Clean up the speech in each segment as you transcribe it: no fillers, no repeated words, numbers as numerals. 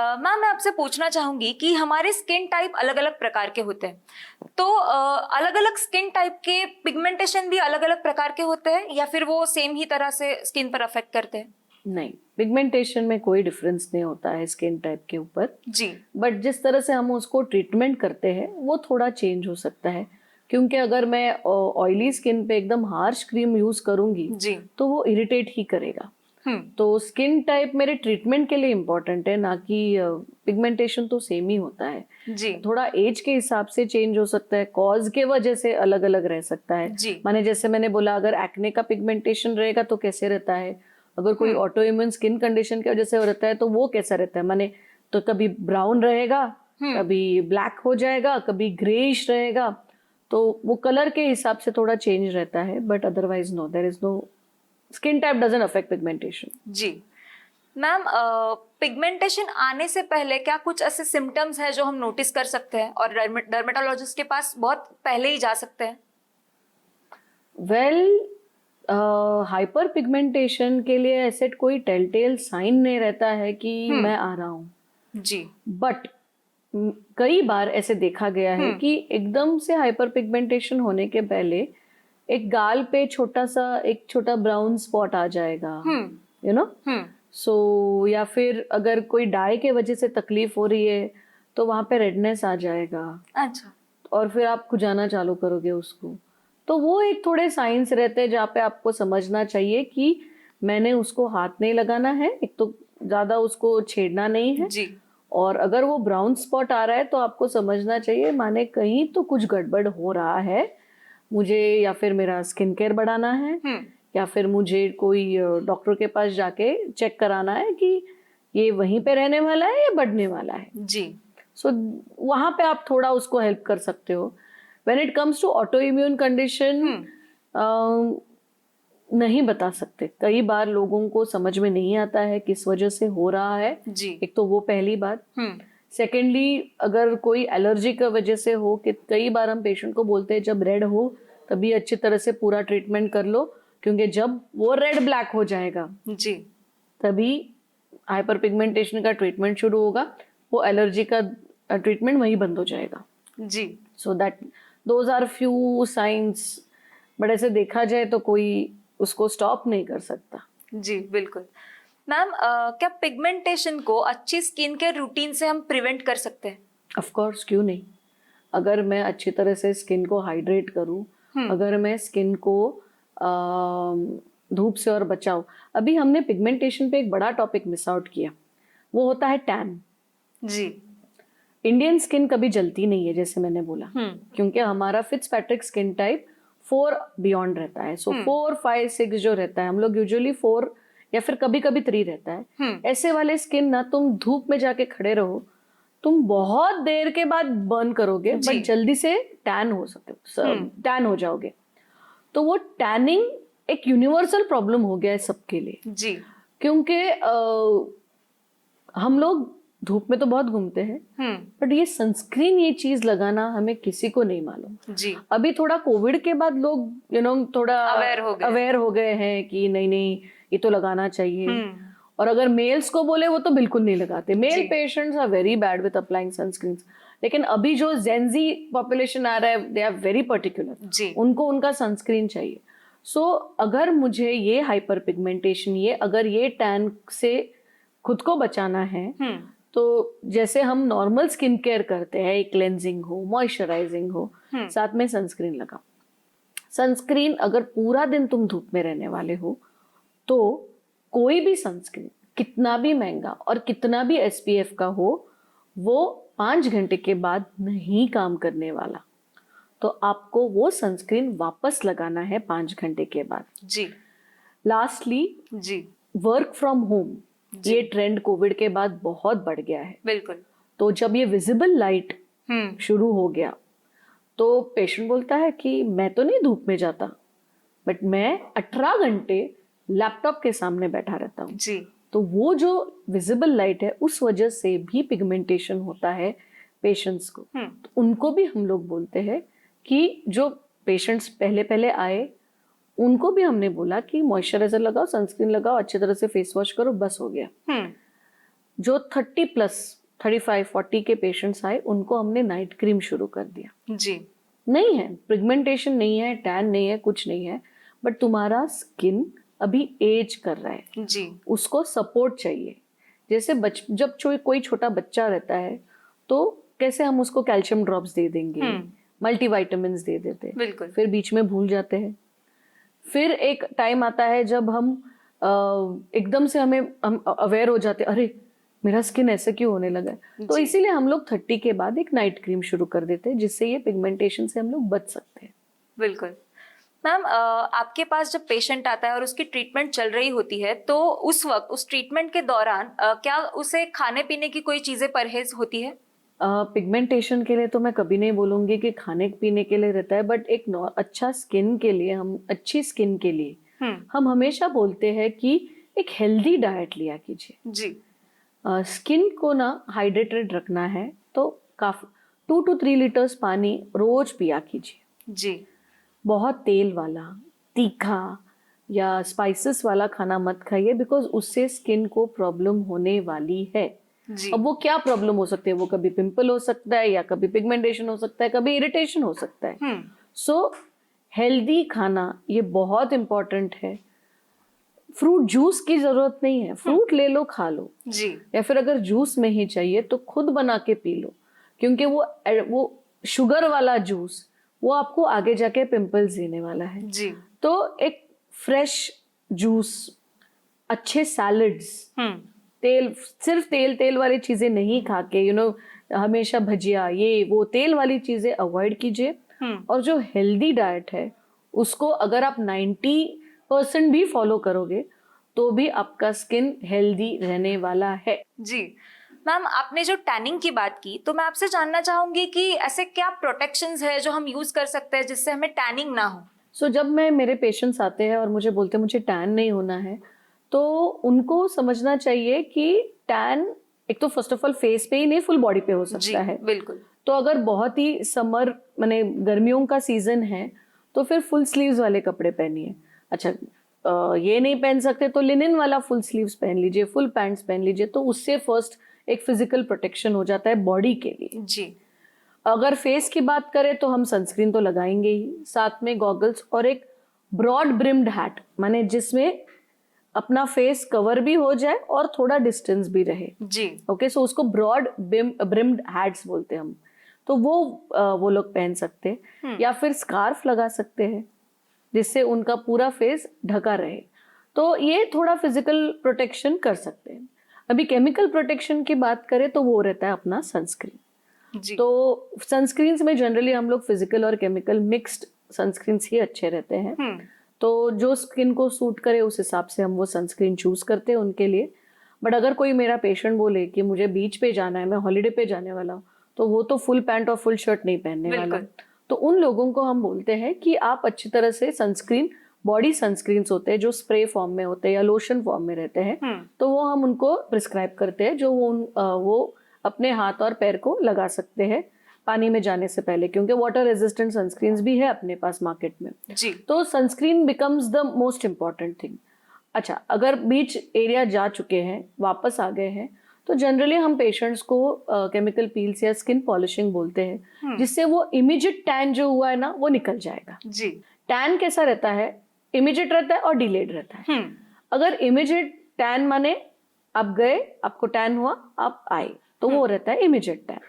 Ma'am मैं आपसे पूछना चाहूंगी कि हमारे स्किन टाइप अलग अलग प्रकार के होते हैं, तो अलग अलग स्किन टाइप के पिगमेंटेशन भी अलग अलग प्रकार के होते हैं या फिर वो सेम ही तरह से स्किन पर अफेक्ट करते हैं? नहीं, पिगमेंटेशन में कोई डिफरेंस नहीं होता है स्किन टाइप के ऊपर जी। बट जिस तरह से हम उसको ट्रीटमेंट करते हैं वो थोड़ा चेंज हो सकता है, क्योंकि अगर मैं ऑयली स्किन पे एकदम हार्श क्रीम यूज करूंगी जी। तो वो इरिटेट ही करेगा। तो स्किन टाइप मेरे ट्रीटमेंट के लिए इम्पोर्टेंट है, ना कि पिगमेंटेशन तो सेम ही होता है। जी। थोड़ा एज के हिसाब से चेंज हो सकता है, कॉज के वजह से अलग अलग रह सकता है। जी। माने जैसे मैंने बोला, अगर एक्ने का पिगमेंटेशन रहेगा तो कैसे रहता है, अगर कोई ऑटो इम्यून स्किन कंडीशन की वजह से रहता है तो वो कैसा रहता है। माने तो कभी ब्राउन रहेगा, कभी ब्लैक हो जाएगा, कभी ग्रेइश रहेगा, तो वो कलर के हिसाब से थोड़ा चेंज रहता है। But otherwise no, there is no, skin type doesn't affect pigmentation. जी। मैम पिगमेंटेशन आने से पहले क्या कुछ ऐसे सिम्टम्स हैं जो हम नोटिस कर सकते हैं और डर्मेटोलॉजिस्ट के पास बहुत पहले ही जा सकते हैं? वेल, हाइपर पिगमेंटेशन के लिए ऐसे कोई टेलटेल साइन नहीं रहता है कि मैं आ रहा हूँ। जी। बट कई बार ऐसे देखा गया है कि एकदम से हाइपर पिगमेंटेशन होने के पहले एक गाल पे एक छोटा ब्राउन स्पॉट आ जाएगा, यू नो। सो या फिर अगर कोई डाई के वजह से तकलीफ हो रही है तो वहां पे रेडनेस आ जाएगा। अच्छा। और फिर आप खुजाना चालू करोगे उसको, तो वो एक थोड़े साइंस रहते हैं जहाँ पे आपको समझना चाहिए कि मैंने उसको हाथ नहीं लगाना है, एक तो ज्यादा उसको छेड़ना नहीं है। जी। और अगर वो ब्राउन स्पॉट आ रहा है तो आपको समझना चाहिए माने कहीं तो कुछ गड़बड़ हो रहा है मुझे, या फिर मेरा स्किन केयर बढ़ाना है, या फिर मुझे कोई डॉक्टर के पास जाके चेक कराना है कि ये वहीं पे रहने वाला है या बढ़ने वाला है। जी। सो वहां पे आप थोड़ा उसको हेल्प कर सकते हो। When it comes to autoimmune condition, नहीं बता सकते। कई बार लोगों को समझ में नहीं आता है किस वजह से हो रहा है। जी। एक तो वो पहली बात। सेकेंडली, अगर कोई एलर्जी की वजह से हो, कि कई बार हम पेशेंट को बोलते हैं जब रेड हो तभी अच्छी तरह से पूरा ट्रीटमेंट कर लो, क्योंकि जब वो रेड ब्लैक हो जाएगा जी तभी हाइपर पिगमेंटेशन का ट्रीटमेंट शुरू होगा, वो एलर्जी का ट्रीटमेंट वहीं बंद हो जाएगा। जी। So that those are few signs, but ऐसे देखा जाए तो कोई उसको स्टॉप नहीं कर सकता। जी बिल्कुल। मैम क्या पिगमेंटेशन को अच्छी स्किन केयर रूटीन से हम प्रिवेंट कर सकते हैं? ऑफ कोर्स, क्यों नहीं। अगर मैं अच्छी तरह से स्किन को हाइड्रेट करूं, अगर मैं स्किन को धूप से और बचाऊं। अभी हमने पिगमेंटेशन पे एक बड़ा टॉपिक मिस आउट किया, वो होता है टैन। जी। इंडियन स्किन कभी जलती नहीं है जैसे मैंने बोला, क्योंकि हमारा फिट्जपैट्रिक स्किन टाइप 4 बियॉन्ड रहता है। सो 4, 5, 6 जो रहता है, हम लोग यूजुअली 4 या फिर कभी कभी 3 रहता है। ऐसे वाले स्किन ना, तुम धूप में जाके खड़े रहो, तुम बहुत देर के बाद बर्न करोगे बट जल्दी से टैन हो सकते, टैन हो जाओगे। तो वो टैनिंग एक यूनिवर्सल प्रॉब्लम हो गया है सबके लिए। जी। क्योंकि हम लोग धूप में तो बहुत घूमते हैं, बट ये सनस्क्रीन, ये चीज लगाना हमें किसी को नहीं मालूम। जी। अभी थोड़ा कोविड के बाद लोग थोड़ा अवेयर हो गए हैं कि नहीं नहीं ये तो लगाना चाहिए। और अगर मेल्स को बोले वो तो बिल्कुल नहीं लगाते। Male patients are very bad with applying sunscreen. लेकिन अभी जो जेनजी पॉपुलेशन आ रहा है, दे आर वेरी पर्टिकुलर, उनको उनका सनस्क्रीन चाहिए। सो अगर मुझे ये हाइपर पिगमेंटेशन, अगर ये टैन से खुद को बचाना है, तो जैसे हम नॉर्मल स्किन केयर करते हैं, क्लेंजिंग हो, मॉइस्चराइजिंग हो, साथ में सनस्क्रीन लगाओ। सनस्क्रीन अगर पूरा दिन तुम धूप में रहने वाले हो तो कोई भी सनस्क्रीन कितना भी महंगा और कितना भी SPF का हो, वो 5 घंटे के बाद नहीं काम करने वाला। तो आपको वो सनस्क्रीन वापस लगाना है 5 घंटे के बाद। जी। लास्टली, जी, वर्क फ्रॉम होम, ये ट्रेंड कोविड के बाद बहुत बढ़ गया है। बिल्कुल। तो जब ये विजिबल लाइट शुरू हो गया तो पेशेंट बोलता है कि मैं तो नहीं धूप में जाता, बट मैं 18 घंटे लैपटॉप के सामने बैठा रहता हूँ। जी। तो वो जो विजिबल लाइट है उस वजह से भी पिगमेंटेशन होता है पेशेंट्स को। तो उनको भी हम लोग बोलते हैं कि जो पेशेंट्स पहले पहले आए उनको भी हमने बोला कि मॉइस्चराइजर लगाओ, सनस्क्रीन लगाओ, अच्छी तरह से फेस वॉश करो, बस हो गया। जो 35-40 के पेशेंट्स आए उनको हमने नाइट क्रीम शुरू कर दिया। जी। नहीं है पिगमेंटेशन, नहीं है टैन, नहीं है कुछ नहीं है, बट तुम्हारा स्किन अभी एज कर रहा है जी। उसको सपोर्ट चाहिए। जैसे जब कोई छोटा बच्चा रहता है तो कैसे हम उसको कैल्शियम ड्रॉप्स दे देंगे, मल्टीविटामिन दे देते, बिल्कुल। फिर बीच में भूल जाते हैं। फिर एक टाइम आता है जब हम एकदम से हम अवेयर हो जाते, अरे मेरा स्किन ऐसे क्यों होने लगा है। तो इसीलिए हम लोग 30 के बाद एक नाइट क्रीम शुरू कर देते हैं जिससे ये पिगमेंटेशन से हम लोग बच सकते हैं। बिल्कुल। मैम, आपके पास जब पेशेंट आता है और उसकी ट्रीटमेंट चल रही होती है तो उस वक्त उस ट्रीटमेंट के दौरान क्या उसे खाने पीने की कोई चीजें परहेज होती है? पिगमेंटेशन के लिए तो मैं कभी नहीं बोलूंगी कि खाने पीने के लिए रहता है, बट एक अच्छा स्किन के लिए, अच्छी स्किन के लिए हम हमेशा बोलते हैं कि एक हेल्दी डाइट लिया कीजिए जी। स्किन को ना हाइड्रेटेड रखना है तो काफी 2 to 3 लीटर्स पानी रोज पिया कीजिए जी। बहुत तेल वाला, तीखा या स्पाइसेस वाला खाना मत खाइए, बिकॉज उससे स्किन को प्रॉब्लम होने वाली है। जी। अब वो क्या प्रॉब्लम हो सकती है, वो कभी पिंपल हो सकता है या कभी पिगमेंटेशन हो सकता है, कभी इरिटेशन हो सकता है। सो हेल्दी खाना ये बहुत इंपॉर्टेंट है। फ्रूट जूस की जरूरत नहीं है, फ्रूट ले लो खा लो जी। या फिर अगर जूस में ही चाहिए तो खुद बना के पी लो, क्योंकि वो शुगर वाला जूस वो आपको आगे जाके पिंपल्स देने वाला है। जी। तो एक फ्रेश जूस, अच्छे सैलड्स, सिर्फ तेल वाली चीजें नहीं खा के हमेशा भजिया ये वो तेल वाली चीजें अवॉइड कीजिए। और जो हेल्दी डाइट है उसको अगर आप 90% भी फॉलो करोगे तो भी आपका स्किन हेल्दी रहने वाला है। जी। मैम, आपने जो टैनिंग की बात की तो मैं आपसे जानना चाहूंगी कि ऐसे क्या प्रोटेक्शंस है जो हम यूज कर सकते हैं जिससे हमें टैनिंग ना हो? जब मेरे पेशेंट्स आते हैं और मुझे बोलते हैं मुझे टैन नहीं होना है, तो उनको समझना चाहिए कि टैन एक तो फर्स्ट ऑफ ऑल फेस पे ही नहीं, फुल बॉडी पे हो सकता है। बिल्कुल। तो अगर बहुत ही समर माने गर्मियों का सीजन है तो फिर फुल स्लीव्स वाले कपड़े पहनिए। अच्छा, ये नहीं पहन सकते तो लिनन वाला फुल स्लीव्स पहन लीजिए, फुल पैंट्स पहन लीजिए, तो उससे फर्स्ट एक फिजिकल प्रोटेक्शन हो जाता है बॉडी के लिए। जी। अगर फेस की बात करें तो हम सनस्क्रीन तो लगाएंगे ही, साथ में गॉगल्स और एक ब्रॉड ब्रिम्ड हैट, माने जिसमें अपना फेस कवर भी हो जाए और थोड़ा डिस्टेंस भी रहे। जी। ओके, सो उसको ब्रॉड ब्रिम्ड हैट्स बोलते हैं हम। तो वो लोग पहन सकते हैं या फिर स्कार्फ लगा सकते हैं जिससे उनका पूरा फेस ढका रहे। तो ये थोड़ा फिजिकल प्रोटेक्शन कर सकते हैं। अभी केमिकल प्रोटेक्शन की बात करें तो वो रहता है अपना सनस्क्रीन। जी। तो सनस्क्रीन्स में जनरली हम लोग फिजिकल और केमिकल मिक्स्ड सनस्क्रीन्स ही अच्छे रहते हैं। तो जो स्किन को सूट करे उस हिसाब से हम वो सनस्क्रीन चूज करते हैं उनके लिए। बट अगर कोई मेरा पेशेंट बोले कि मुझे बीच पे जाना है, मैं हॉलीडे पे जाने वाला हूँ, तो वो तो फुल पैंट और फुल शर्ट नहीं पहनने वाला, तो उन लोगों को हम बोलते हैं कि आप अच्छी तरह से सनस्क्रीन, बॉडी सनस्क्रीन्स होते हैं जो स्प्रे फॉर्म में होते हैं या लोशन फॉर्म में रहते हैं, तो वो हम उनको प्रिस्क्राइब करते हैं जो वो अपने हाथ और पैर को लगा सकते हैं पानी में जाने से पहले, क्योंकि वाटर रेजिस्टेंट सनस्क्रीन्स भी है अपने पास मार्केट में। जी। तो sunscreen becomes the most important thing. अच्छा, अगर बीच एरिया जा चुके हैं, वापस आ गए हैं, तो जनरली हम पेशेंट्स को केमिकल पील्स या स्किन पॉलिशिंग बोलते हैं, जिससे वो इमीडिएट टैन जो हुआ है ना वो निकल जाएगा। जी। टैन कैसा रहता है, इमीडिएट रहता है और डिलेड रहता है। अगर इमीडिएट टैन माने आप गए, आपको टैन हुआ, आप आए, तो वो रहता है इमीडिएट टैन।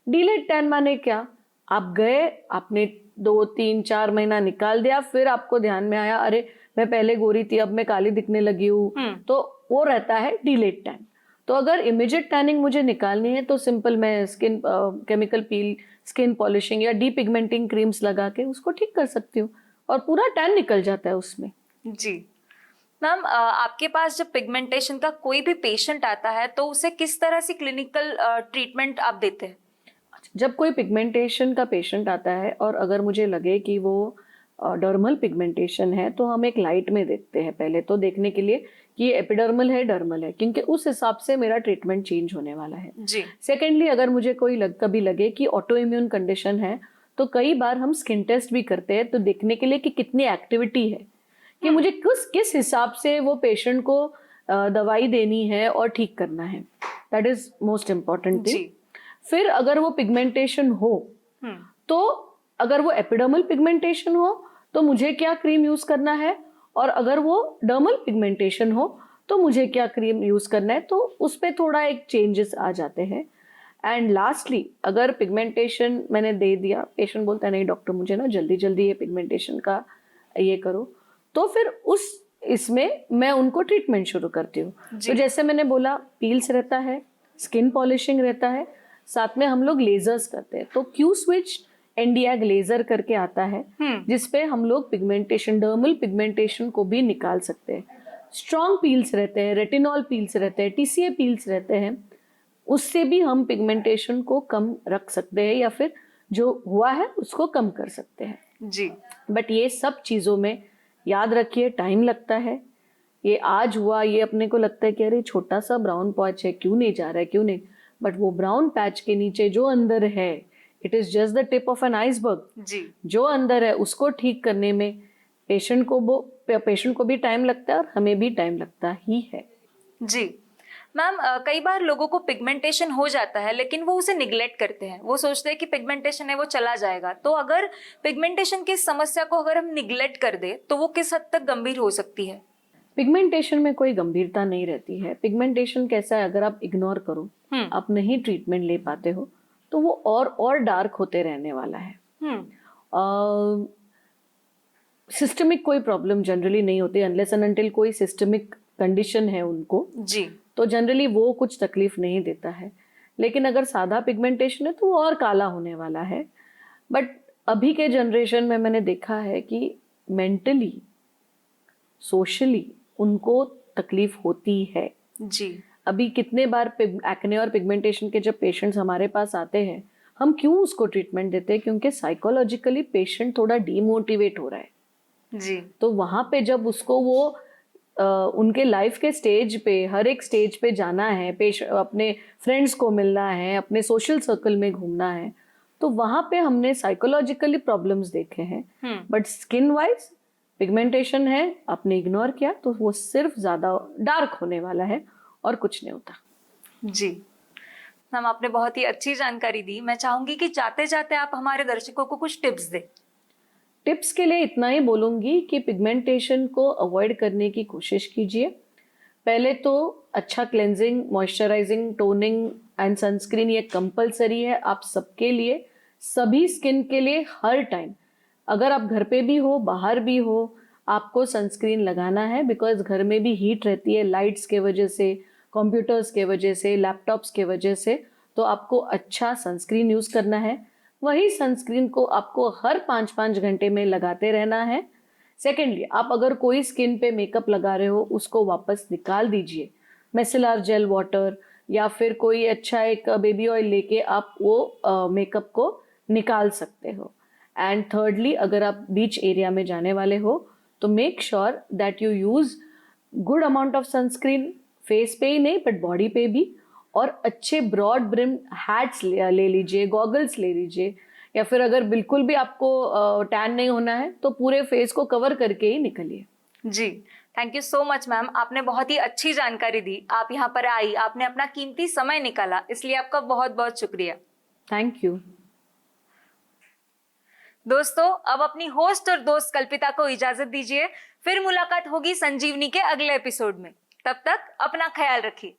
डिलेड टैन माने क्या, आप गए, आपने 2-3-4 महीना निकाल दिया, फिर आपको ध्यान में आया अरे मैं पहले गोरी थी अब मैं काली दिखने लगी हूँ, तो वो रहता है डिलेड टैन। तो अगर इमीडिएट टैनिंग मुझे निकालनी है तो सिंपल मैं skin chemical peel, skin polishing या डीपिगमेंटिंग क्रीम्स लगा के उसको ठीक कर सकती हूँ और पूरा टैन निकल जाता है उसमें। जी। मैम, आपके पास जब पिगमेंटेशन का कोई भी पेशेंट आता है तो उसे किस तरह से क्लिनिकल ट्रीटमेंट आप देते हैं? जब कोई पिगमेंटेशन का पेशेंट आता है और अगर मुझे लगे कि वो डर्मल पिगमेंटेशन है तो हम एक लाइट में देखते हैं, पहले तो देखने के लिए कि ये एपिडर्मल है डर्मल है, क्योंकि उस हिसाब से मेरा ट्रीटमेंट चेंज होने वाला है। जी। सेकेंडली, अगर मुझे कभी लगे कि ऑटो इम्यून कंडीशन है तो कई बार हम स्किन टेस्ट भी करते हैं, तो देखने के लिए कि कितनी एक्टिविटी है, कि मुझे किस हिसाब से वो पेशेंट को दवाई देनी है और ठीक करना है. That is most important thing. फिर अगर वो पिगमेंटेशन हो तो अगर वो एपिडर्मल पिगमेंटेशन हो तो मुझे क्या क्रीम यूज करना है, और अगर वो डर्मल पिगमेंटेशन हो तो मुझे क्या क्रीम यूज करना है. तो उस पर थोड़ा एक चेंजेस आ जाते हैं. एंड लास्टली अगर पिगमेंटेशन मैंने दे दिया, पेशेंट बोलता है नहीं डॉक्टर मुझे ना जल्दी जल्दी ये पिगमेंटेशन का ये करो, तो फिर उस इसमें मैं उनको ट्रीटमेंट शुरू करती हूँ. तो जैसे मैंने बोला पील्स रहता है, स्किन पॉलिशिंग रहता है, साथ में हम लोग लेजर्स करते हैं. तो क्यू स्विच एंडियाग लेजर करके आता है जिसपे हम लोग पिगमेंटेशन, डर्मल पिगमेंटेशन को भी निकाल सकते हैं. स्ट्रॉन्ग पील्स रहते हैं, रेटिनॉल पील्स रहते हैं, टीसीए पील्स रहते हैं, उससे भी हम पिगमेंटेशन को कम रख सकते हैं या फिर जो हुआ है उसको कम कर सकते हैं जी. बट ये सब चीज़ों में याद रखिए टाइम लगता है. ये आज हुआ, ये अपने को लगता है कि अरे छोटा सा ब्राउन पैच है, क्यों नहीं जा रहा है, क्यों नहीं, बट वो ब्राउन पैच के नीचे जो अंदर है, it is just the tip of an iceberg. जी. जो अंदर है उसको ठीक करने में पेशेंट को भी टाइम लगता है और हमें भी टाइम लगता ही है. जी मैम, कई बार लोगों को पिगमेंटेशन हो जाता है लेकिन वो उसे निग्लेक्ट करते हैं. वो सोचते हैं कि पिगमेंटेशन है वो चला जाएगा. तो अगर पिगमेंटेशन की समस्या को अगर हम निग्लेक्ट कर दे तो वो किस हद तक गंभीर हो सकती है? पिगमेंटेशन में कोई गंभीरता नहीं रहती है. पिगमेंटेशन कैसा है, अगर आप इग्नोर करो, आप नहीं ट्रीटमेंट ले पाते हो तो वो और डार्क होते रहने वाला है. सिस्टमिक कोई प्रॉब्लम जनरली नहीं होती अनलेस एंड अनटिल कोई सिस्टमिक कंडीशन है उनको जी, तो जनरली वो कुछ तकलीफ नहीं देता है. लेकिन अगर सादा पिगमेंटेशन है तो वो और काला होने वाला है. बट अभी के जनरेशन में मैंने देखा है कि मेंटली, सोशली उनको तकलीफ होती है. जी. अभी कितने बार एक्ने और पिगमेंटेशन के जब पेशेंट्स हमारे पास आते हैं, हम क्यों उसको ट्रीटमेंट देते हैं, क्योंकि साइकोलॉजिकली पेशेंट थोड़ा डीमोटिवेट हो रहा है. जी. तो वहां पे जब उसको वो उनके लाइफ के स्टेज पे, हर एक स्टेज पे जाना है, अपने फ्रेंड्स को मिलना है, अपने सोशल सर्कल में घूमना है, तो वहां पे हमने साइकोलॉजिकली प्रॉब्लम्स देखे हैं. बट स्किन वाइज पिगमेंटेशन है, आपने इग्नोर किया तो वो सिर्फ ज्यादा डार्क होने वाला है और कुछ नहीं होता. जी मैम, आपने बहुत ही अच्छी जानकारी दी. मैं चाहूंगी कि जाते जाते आप हमारे दर्शकों को कुछ टिप्स दें. टिप्स के लिए इतना ही बोलूंगी कि पिगमेंटेशन को अवॉइड करने की कोशिश कीजिए. पहले तो अच्छा cleansing, moisturising, toning and sunscreen ये कंपलसरी है आप सबके लिए, सभी स्किन के लिए, हर टाइम. अगर आप घर पे भी हो, बाहर भी हो, आपको सनस्क्रीन लगाना है. बिकॉज घर में भी हीट रहती है लाइट्स के वजह से, कंप्यूटर्स के वजह से, लैपटॉप्स के वजह से, तो आपको अच्छा सनस्क्रीन यूज़ करना है. वही सनस्क्रीन को आपको हर 5-5 घंटे में लगाते रहना है. सेकेंडली, आप अगर कोई स्किन पे मेकअप लगा रहे हो उसको वापस निकाल दीजिए. मिसेलर जेल वाटर या फिर कोई अच्छा एक बेबी ऑयल लेके आप वो मेकअप को निकाल सकते हो. एंड थर्डली, अगर आप बीच एरिया में जाने वाले हो तो make sure that you use good amount of sunscreen, face पे ही नहीं बट बॉडी पे भी, और अच्छे ब्रॉड ब्रिम हैट्स ले लीजिए, गॉगल्स ले लीजिए, या फिर अगर बिल्कुल भी आपको टैन नहीं होना है तो पूरे फेस को कवर करके ही निकलिए. जी, thank you so much ma'am, आपने बहुत ही अच्छी जानकारी दी. आप यहाँ पर आई, आपने अपना कीमती समय निकाला, इसलिए आपका बहुत बहुत शुक्रिया. Thank you. दोस्तों, अब अपनी होस्ट और दोस्त कल्पिता को इजाजत दीजिए. फिर मुलाकात होगी संजीवनी के अगले एपिसोड में. तब तक अपना ख्याल रखिए.